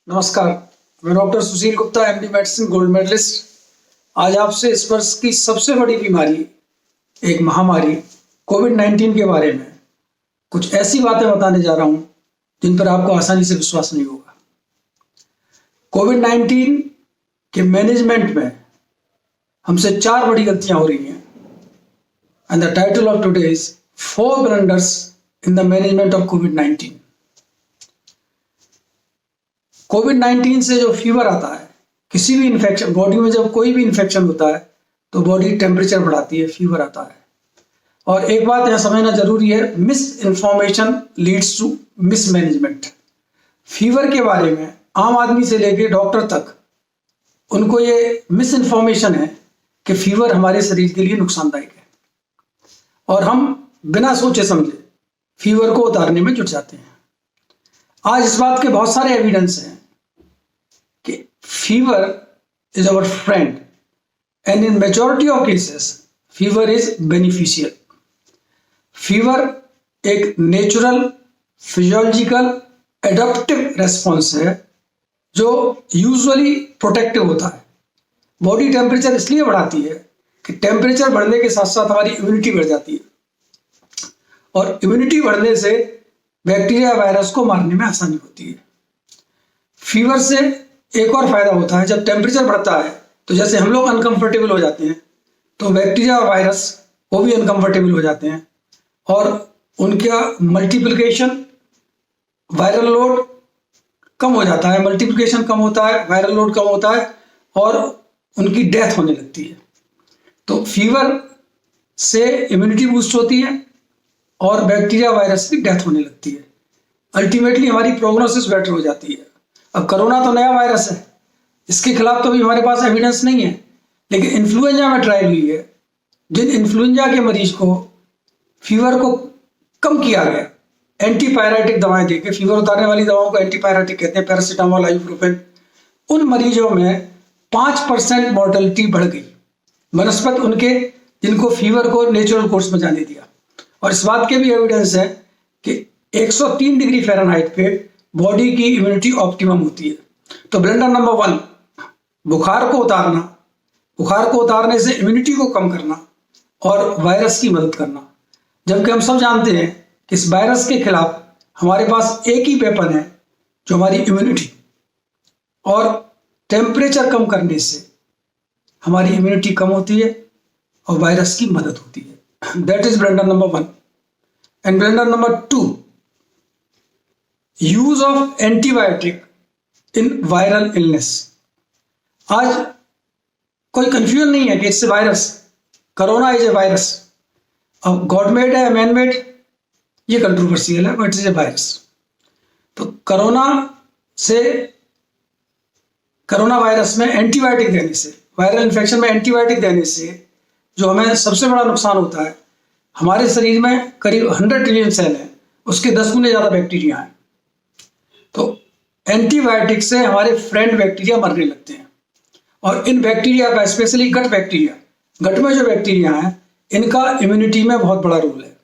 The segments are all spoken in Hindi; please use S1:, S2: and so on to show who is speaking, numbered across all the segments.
S1: नमस्कार, मैं doctor Sushil Gupta, MD medicine, gold medalist. आज आपसे इस वर्ष की सबसे बड़ी बीमारी, एक महामारी कोविड-19 के बारे में कुछ ऐसी बातें बताने जा रहा हूं जिन पर आपको आसानी से विश्वास नहीं होगा। कोविड-19 के मैनेजमेंट में हमसे 4 बड़ी गलतियां हो रही हैं and the title of today is 4 blunders in the management of कोविड-19। कोविड-19 से जो फीवर आता है, किसी भी इन्फेक्शन, बॉडी में जब कोई भी इन्फेक्शन होता है तो बॉडी टेम्परेचर बढ़ाती है, फीवर आता है। और एक बात यह समझना जरूरी है, misinformation leads to mismanagement. Fever के बारे में आम आदमी से लेकर डॉक्टर तक उनको ये मिस इन्फॉर्मेशन है कि फीवर हमारे शरीर के लिए नुकसानदायक है और हम बिना सोचे समझे फीवर को उतारने में जुट जाते हैं। आज इस बात के बहुत सारे एविडेंस हैं कि fever is our friend and in majority of cases fever is beneficial. Fever एक नेचुरल, फिजियोलॉजिकल, एडप्टिव रेस्पॉन्स है जो यूजुअली प्रोटेक्टिव होता है। बॉडी टेम्परेचर इसलिए बढ़ाती है कि टेम्परेचर बढ़ने के साथ साथ हमारी इम्यूनिटी बढ़ जाती है और इम्यूनिटी बढ़ने से बैक्टीरिया वायरस को मारने में आसानी होती है। फीवर से एक और फायदा होता है, जब टेम्परेचर बढ़ता है तो जैसे हम लोग अनकंफर्टेबल हो जाते हैं तो बैक्टीरिया और वायरस वो भी अनकंफर्टेबल हो जाते हैं और उनका मल्टीप्लिकेशन, वायरल लोड कम हो जाता है। मल्टीप्लिकेशन कम होता है, वायरल लोड कम होता है और उनकी डेथ होने लगती है। तो फीवर से इम्यूनिटी बूस्ट होती है और बैक्टीरिया वायरस की डेथ होने लगती है। अल्टीमेटली हमारी प्रोग्नोसिस बेटर हो जाती है। अब कोरोना तो नया वायरस है, इसके खिलाफ तो अभी हमारे पास एविडेंस नहीं है, लेकिन इन्फ्लुएंजा में ट्रायल हुई है। जिन इन्फ्लुएंजा के मरीज को फीवर को कम किया गया एंटीपायरेटिक दवाएं देके, फीवर उतारने वाली दवाओं को एंटीपायरेटिक कहते हैं, पैरासीटामोल, आइबुप्रोफेन, उन मरीजों में 5% मॉर्टेलिटी बढ़ गई बनस्पत उनके जिनको फीवर को नेचुरल कोर्स में जाने दिया। और इस बात के भी एविडेंस है कि 103 डिग्री फ़ारेनहाइट पे बॉडी की इम्यूनिटी ऑप्टिमम होती है। तो ब्लंडर नंबर 1, बुखार को उतारना, बुखार को उतारने से इम्यूनिटी को कम करना और वायरस की मदद करना। जबकि हम सब जानते हैं कि इस वायरस के खिलाफ हमारे पास एक ही वेपन है जो हमारी इम्यूनिटी, और टेम्परेचर कम करने से हमारी इम्यूनिटी कम होती है और वायरस की मदद होती है। That is blunder number 1. And blunder number 2, use of antibiotic in viral illness. आज कोई कंफ्यूजन नहीं है कि इससे virus, corona is a virus. अब गॉड मेड है, मैन मेड, ये कंट्रोवर्शियल है, बट इज ए वायरस। तो कोरोना वायरस में एंटीबायोटिक देने से, वायरल इन्फेक्शन में एंटीबायोटिक देने से जो हमें सबसे बड़ा नुकसान होता है, हमारे शरीर में करीब 100 ट्रिलियन सेल हैं, उसके 10 गुने ज़्यादा बैक्टीरिया हैं। तो एंटीबायोटिक से हमारे फ्रेंड बैक्टीरिया मरने लगते हैं और इन बैक्टीरिया का, स्पेशली गट बैक्टीरिया, गट में जो बैक्टीरिया हैं, इनका इम्यूनिटी में बहुत बड़ा रोल है।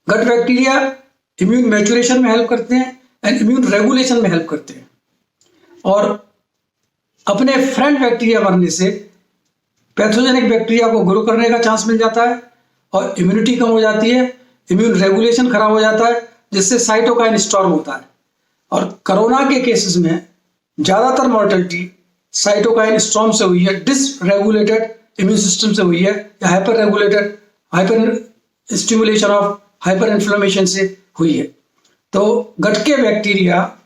S1: गट बैक्टीरिया इम्यून मैच्योरेशन में हेल्प करते हैं एंड इम्यून रेगुलेशन में हेल्प करते हैं और अपने फ्रेंड बैक्टीरिया मरने से पैथोजेनिक बैक्टीरिया को ग्रो करने का चांस मिल जाता है और इम्यूनिटी कम हो जाती है, इम्यून रेगुलेशन खराब हो जाता है, जिससे साइटोकाइन स्टॉर्म होता है। और कोरोना के केसेस में ज़्यादातर मॉर्टेलिटी साइटोकाइन स्टॉर्म से हुई है, डिसरेगुलेटेड इम्यून सिस्टम से हुई है, या hyper stimulation of hyper inflammation से हुई है। तो गट के बैक्टीरिया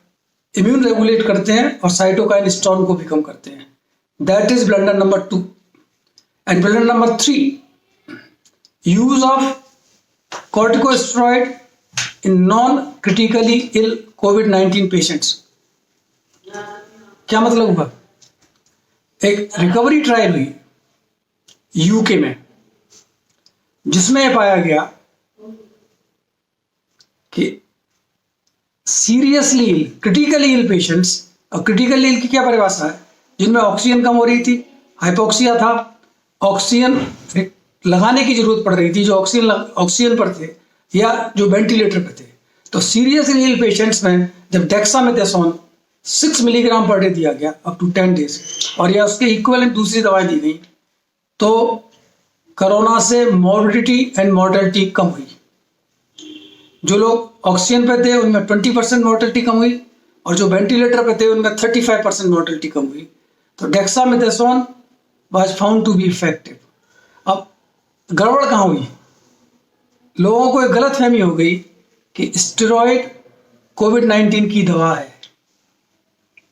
S1: इम्यून रेगुलेट करते हैं और साइटोकाइन स्टॉर्म को भी कम करते हैं। That is blunder number 2। And blunder number 3, use of corticosteroid in non-critically ill COVID-19 patients. क्या मतलब हुआ? एक रिकवरी ट्रायल हुई यूके में, जिसमें यह पाया गया कि seriously ill, critically ill patients, और क्रिटिकली इल की क्या परिभाषा है, जिनमें ऑक्सीजन कम हो रही थी, हाइपोक्सिया था, ऑक्सीजन लगाने की जरूरत पड़ रही थी, जो ऑक्सीजन पर थे या जो वेंटिलेटर पे थे। तो सीरियसली इल पेशेंट्स में जब डेक्सामेथासोन 6 मिलीग्राम पर डे दिया गया अप टू 10 डेज, और या उसके इक्वलेंट दूसरी दवाएं दी गई, तो कोरोना से मॉर्बिडिटी एंड मॉर्टेलिटी कम हुई। जो लोग ऑक्सीजन पे थे उनमें 20% मॉर्टेलिटी कम हुई, और जो वेंटिलेटर पे थे उनमें 35% मॉर्टेलिटी कम हुई। तो dexamethasone was found to be effective. अब गड़बड़ कहाँ हुई? लोगों को एक गलत फहमी हो गई कि स्टेरॉयड कोविड-19 की दवा है,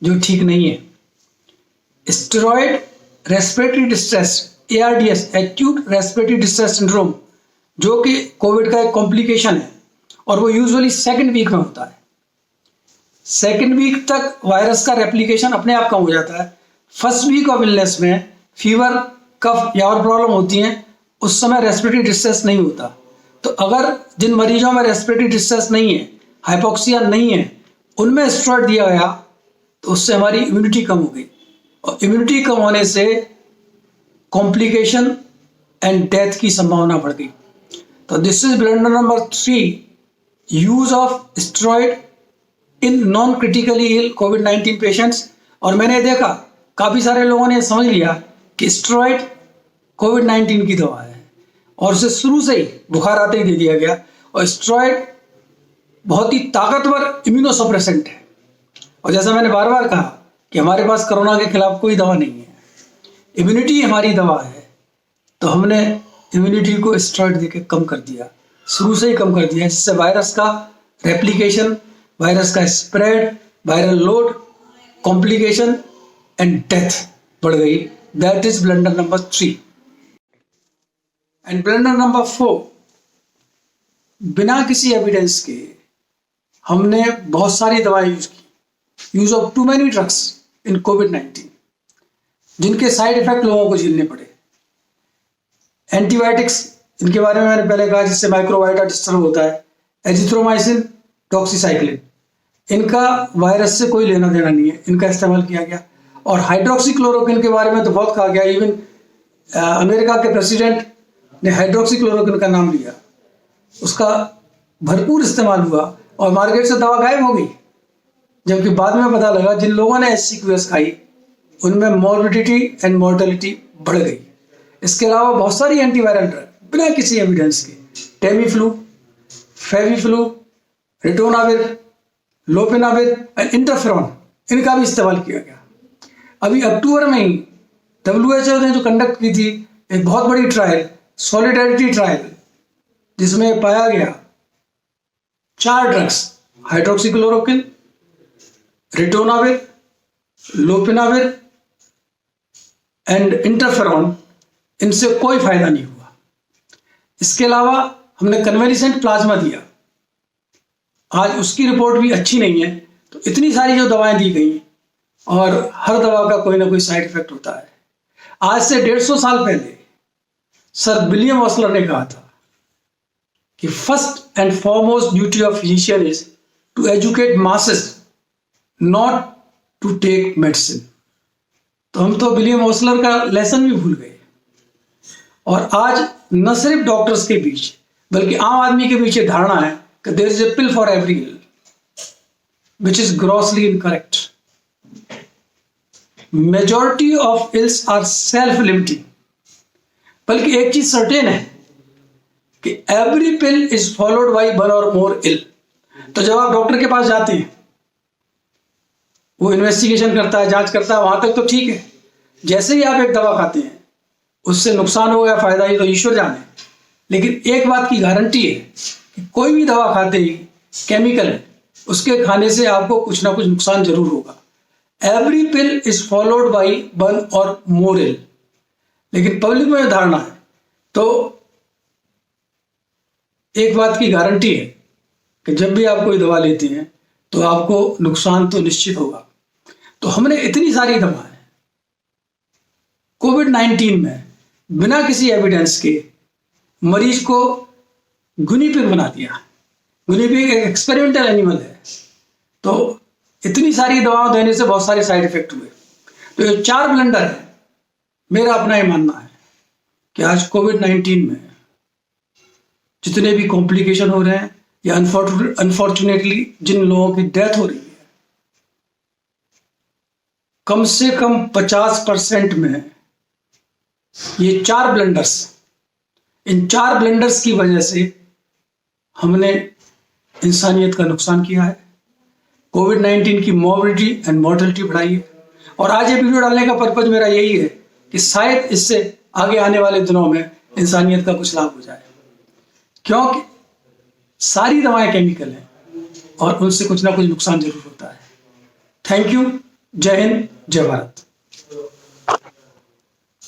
S1: जो ठीक नहीं है। Steroid respiratory distress, ARDS, acute respiratory distress syndrome, जो कि कोविड का एक कॉम्प्लिकेशन है, और वो यूजुअली सेकेंड वीक में होता है। सेकेंड वीक तक वायरस का रेप्लिकेशन अपने आप कम हो जाता है। फर्स्ट वीक ऑफ इलनेस में फीवर, कफ या और प्रॉब्लम होती हैं, उस समय रेस्पिरेटरी डिस्ट्रेस नहीं होता। तो अगर जिन मरीजों में रेस्पिरेटरी डिस्ट्रेस नहीं है, हाइपोक्सिया नहीं है, उनमें स्टेरॉयड दिया गया, तो उससे हमारी इम्यूनिटी कम हो गई, और इम्यूनिटी कम होने से कॉम्प्लिकेशन एंड डेथ की संभावना बढ़ गई। तो this is blunder number 3, use of steroid in non critically ill COVID patients. और मैंने देखा काफ़ी सारे लोगों ने समझ लिया कि स्टेरॉयड कोविड-19 की दवा है, और उसे शुरू से ही बुखार आते ही दे दिया गया। और स्टेरॉयड बहुत ही ताकतवर इम्यूनोसप्रेसेंट है, और जैसा मैंने बार बार कहा कि हमारे पास कोरोना के खिलाफ कोई दवा नहीं है, इम्यूनिटी हमारी दवा है। तो हमने इम्यूनिटी को स्टेरॉयड देके कम कर दिया, शुरू से ही कम कर दिया, जिससे वायरस का रेप्लिकेशन, वायरस का spread, viral load, complication and death बढ़ गई। That is blunder number 3। And blunder number 4, बिना किसी एविडेंस के हमने बहुत सारी दवाएं यूज की, use of too many drugs in कोविड-19, जिनके साइड इफेक्ट लोगों को झेलने पड़े। एंटीबायोटिक्स, इनके बारे में मैंने पहले कहा, जिससे माइक्रोबायोटा डिस्टर्ब होता है, एजिथ्रोमाइसिन, डॉक्सीसाइक्लिन, इनका वायरस से कोई लेना देना नहीं है, इनका इस्तेमाल किया गया। और हाइड्रोक्सीक्लोरोक्विन के बारे में तो बहुत कहा गया, इवन अमेरिका के प्रेसिडेंट ने हाइड्रोक्सीक्लोरोक्विन का नाम लिया, उसका भरपूर इस्तेमाल हुआ, और मार्केट से दवा गायब हो गई। जबकि बाद में पता लगा जिन लोगों ने HCQS खाई उनमें मॉर्बिडिटी एंड मॉर्टेलिटी बढ़ गई। इसके अलावा बहुत सारी एंटीवायरल ड्रग बिना किसी एविडेंस के, Tamiflu, FabiFlu, ritonavir, लोपिनाविर and interferon, इनका भी इस्तेमाल किया गया। अभी अक्टूबर में ही WHO ने जो कंडक्ट की थी एक बहुत बड़ी ट्रायल, सॉलिडारिटी ट्रायल, जिसमें पाया गया 4 drugs, hydroxychloroquine, ritonavir, लोपिनाविर and interferon, इनसे कोई फायदा नहीं हुआ। इसके अलावा हमने कन्वेलिसेंट प्लाज्मा दिया, आज उसकी रिपोर्ट भी अच्छी नहीं है। तो इतनी सारी जो दवाएं दी गई, और हर दवा का कोई ना कोई साइड इफेक्ट होता है। आज से 150 साल पहले सर विलियम ऑसलर ने कहा था कि first and foremost duty of physician is to educate masses, not to take medicine. तो हम तो विलियम ऑसलर का लेसन भी भूल गए, और आज न सिर्फ डॉक्टर्स के बीच बल्कि आम आदमी के बीच धारणा है कि there is a pill for every ill, which is grossly incorrect. Majority of ills are self limiting, बल्कि एक चीज सर्टेन है कि every pill is followed by one or more इल। तो जब आप डॉक्टर के पास जाते हैं, वो इन्वेस्टिगेशन करता है, जांच करता है, वहां तक तो ठीक है। जैसे ही आप एक दवा खाते हैं, उससे नुकसान हो गया, फायदा ही तो ईश्वर जाने। लेकिन एक बात की गारंटी है कि कोई भी दवा खाते ही केमिकल है, उसके खाने से आपको कुछ ना कुछ नुकसान जरूर होगा। Every pill is followed by one or more इल। लेकिन पब्लिक में धारणा है, तो एक बात की गारंटी है कि जब भी आप कोई दवा लेते हैं तो आपको नुकसान तो निश्चित होगा। तो हमने इतनी सारी दवाएं कोविड-19 में बिना किसी एविडेंस के मरीज को गुनी पिग बना दिया। गुनी पिग एक एक्सपेरिमेंटल एनिमल है, तो इतनी सारी दवाओं देने से बहुत सारे साइड इफेक्ट हुए। तो ये 4 ब्लंडर है। मेरा अपना ये मानना है कि आज कोविड-19 में जितने भी कॉम्प्लिकेशन हो रहे हैं या अनफॉर्चुनेटली जिन लोगों की डेथ हो रही है, कम से कम 50% में ये 4 ब्लंडर्स, इन 4 ब्लंडर्स की वजह से हमने इंसानियत का नुकसान किया है। कोविड-19 की मॉर्बिडिटी एंड मॉर्टेलिटी बढ़ाई है। और आज ये वीडियो डालने का पर्पज मेरा यही है कि शायद इससे आगे आने वाले दिनों में इंसानियत का कुछ लाभ हो जाए, क्योंकि सारी दवाएं केमिकल हैं और उनसे कुछ ना कुछ नुकसान जरूर होता है। Thank you. जय हिंद, जय भारत।